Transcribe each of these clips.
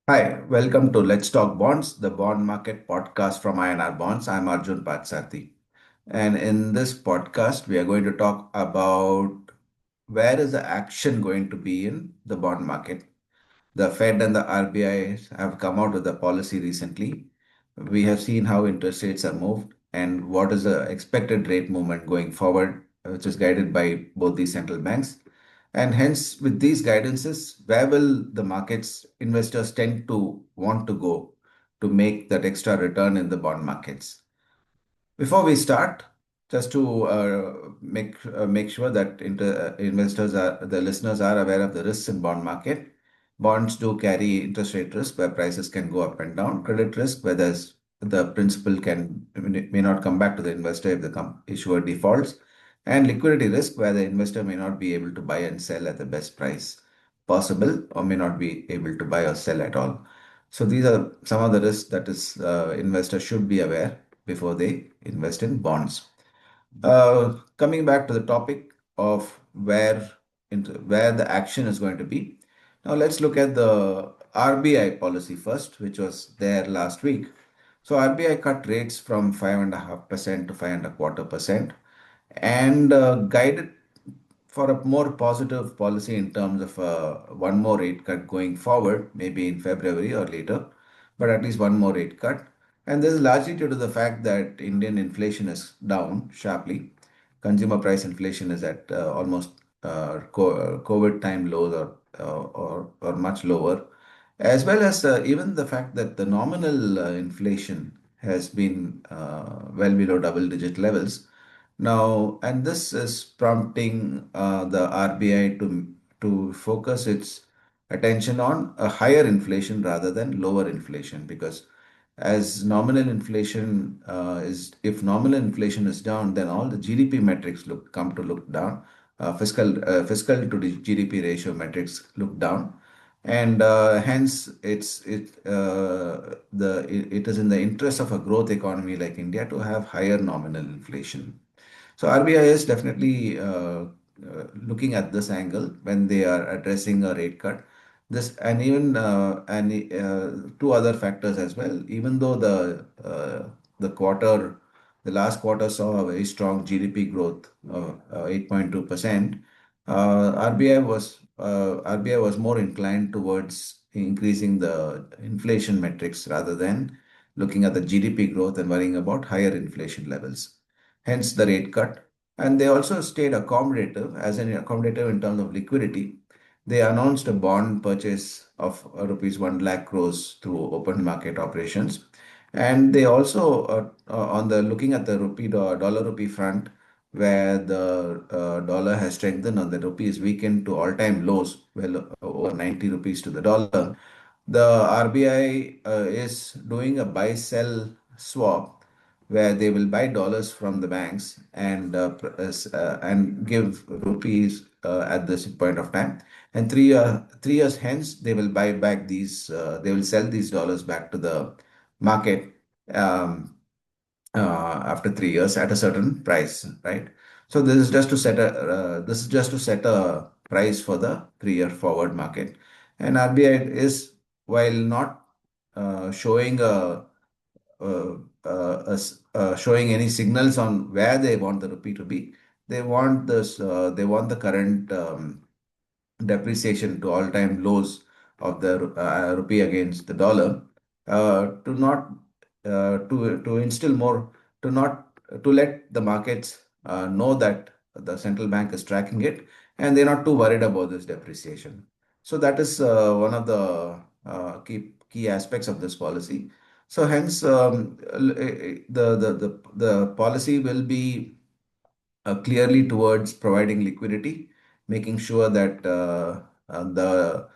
Hi, welcome to Let's Talk Bonds, the bond market podcast from INR Bonds. I'm Arjun Patsati. And in this podcast, we are going to talk about where is the action going to be in the bond market. The Fed and the RBI have come out with a policy recently. We have seen how interest rates are moved and what is the expected rate movement going forward, which is guided by both these central banks. And hence, with these guidances, where will the markets investors tend to want to go to make that extra return in the bond markets? Before we start, just to make sure that investors are the listeners are aware of the risks in bond market. Bonds do carry interest rate risk where prices can go up and down. Credit risk where the principal can may not come back to the investor if the issuer defaults, and liquidity risk where the investor may not be able to buy and sell at the best price possible or may not be able to buy or sell at all. So these are some of the risks that is investors should be aware before they invest in bonds. Coming back to the topic of where the action is going to be. Now let's look at the RBI policy first, which was there last week. So RBI cut rates from 5.5% to 5.25% and guided for a more positive policy in terms of one more rate cut going forward, maybe in February or later, but at least one more rate cut. And this is largely due to the fact that Indian inflation is down sharply. Consumer price inflation is at almost COVID time lows or much lower, as well as even the fact that the nominal inflation has been well below double digit levels now, and this is prompting the RBI to focus its attention on a higher inflation rather than lower inflation because as nominal inflation is if nominal inflation is down, then all the GDP metrics look down. Fiscal to the GDP ratio metrics look down, and hence it is in the interest of a growth economy like India to have higher nominal inflation. So RBI is definitely looking at this angle when they are addressing a rate cut. This and two other factors as well. Even though the last quarter saw a very strong GDP growth of 8.2%, RBI was more inclined towards increasing the inflation metrics rather than looking at the GDP growth and worrying about higher inflation levels, hence the rate cut. And they also stayed accommodative in terms of liquidity. They announced a bond purchase of rupees 1 lakh crores through open market operations. And they also, on the looking at the dollar rupee front, where the dollar has strengthened and the rupee is weakened to all-time lows, well over 90 rupees to the dollar. The RBI is doing a buy-sell swap where they will buy dollars from the banks and give rupees at this point of time. And 3 years hence, they will buy back they will sell these dollars back to the market um, after 3 years at a certain price, right? So this is just to set a price for the 3 year forward market. And RBI is while not showing uh, showing any signals on where they want the rupee to be. They want the current depreciation to all-time lows of the rupee against the dollar to not to instill more to not to let the markets know that the central bank is tracking it and they're not too worried about this depreciation. So that is one of the key aspects of this policy. So hence the policy will be clearly towards providing liquidity, making sure that the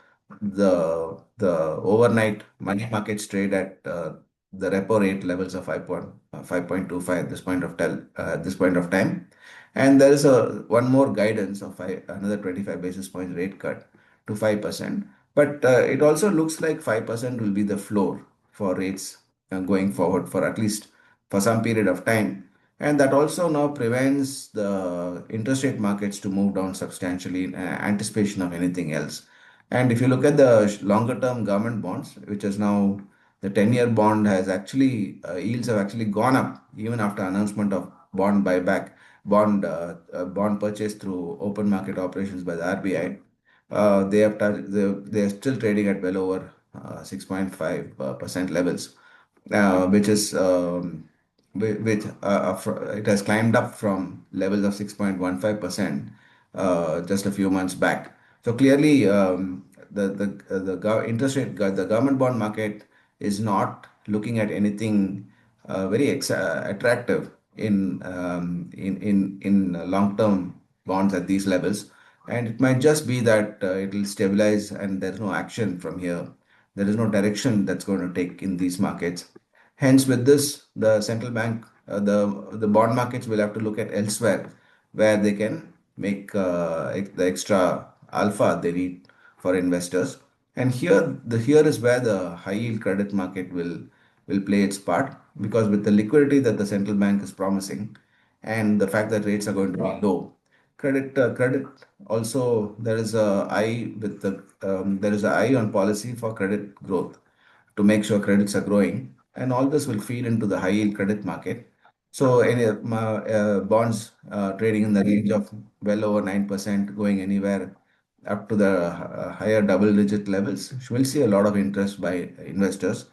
overnight money markets trade at the repo rate levels of 5.25 at this point of time. And there is a one more guidance of another 25 basis points rate cut to 5%. But it also looks like 5% will be the floor for rates going forward for at least for some period of time, and that also now prevents the interest rate markets to move down substantially in anticipation of anything else. And if you look at the longer term government bonds, which is now the 10-year bond has actually, yields have actually gone up even after announcement of bond buyback, bond purchase through open market operations by the RBI. They are still trading at well over 6.5% levels, which is which it has climbed up from levels of 6.15% just a few months back. So clearly, interest rate, the government bond market is not looking at anything very attractive in long-term bonds at these levels, and it might just be that it will stabilize and there's no action from here. There is no direction that's going to take in these markets. Hence, with this, the central bank, the bond markets will have to look at elsewhere where they can make the extra alpha they need for investors. And here is where the high yield credit market will play its part, because with the liquidity that the central bank is promising and the fact that rates are going to be low, credit also, there is a eye on policy for credit growth to make sure credits are growing, and all this will feed into the high yield credit market. So any bonds trading in the range of well over 9%, going anywhere up to the higher double digit levels, we'll see a lot of interest by investors,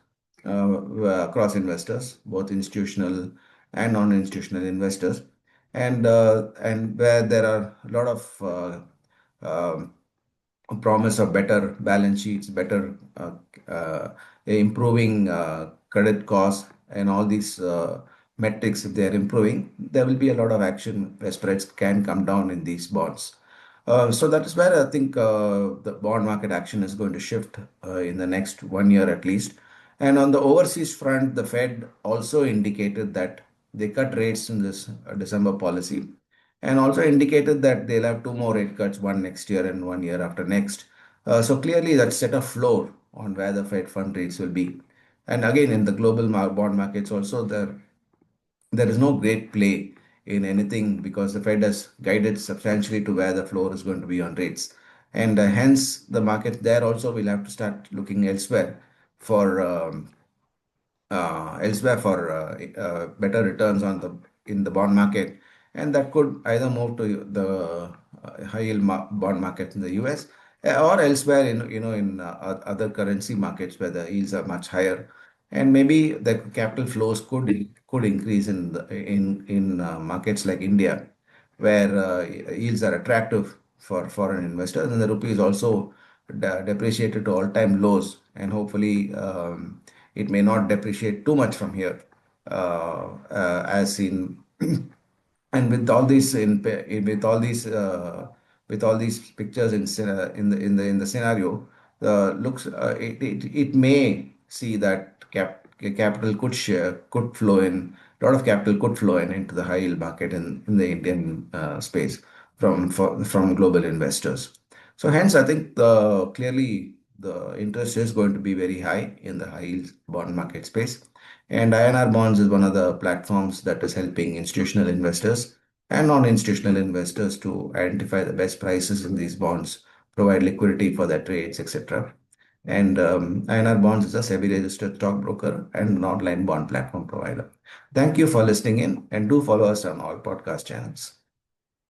across investors, both institutional and non-institutional investors, and where there are a lot of um promise of better balance sheets, better improving credit costs, and all these metrics, if they are improving, there will be a lot of action where spreads can come down in these bonds. So that is where I think the bond market action is going to shift in the next 1 year at least. And on the overseas front, the Fed also indicated that they cut rates in this December policy, and also indicated that they'll have two more rate cuts, one next year and 1 year after next. So clearly, that set a floor on where the Fed fund rates will be. And again, in the global bond markets, also there is no great play in anything because the Fed has guided substantially to where the floor is going to be on rates. And hence, the market there also will have to start looking for elsewhere for better returns on the in the bond market, and that could either move to the high yield bond market in the US, or elsewhere in other currency markets where the yields are much higher, and maybe the capital flows could increase in markets like India, where yields are attractive for foreign investors, and the rupee is also depreciated to all-time lows, and hopefully it may not depreciate too much from here, as in and with all these with all these pictures in the scenario, it may see that capital could flow in, a lot of capital could flow into the high yield market in the Indian space from global investors. So hence, I think clearly the interest is going to be very high in the high yield bond market space. And INR Bonds is one of the platforms that is helping institutional investors and non-institutional investors to identify the best prices in these bonds, provide liquidity for their trades, etc. And INR Bonds is a SEBI registered stockbroker and an online bond platform provider. Thank you for listening in, and do follow us on all podcast channels.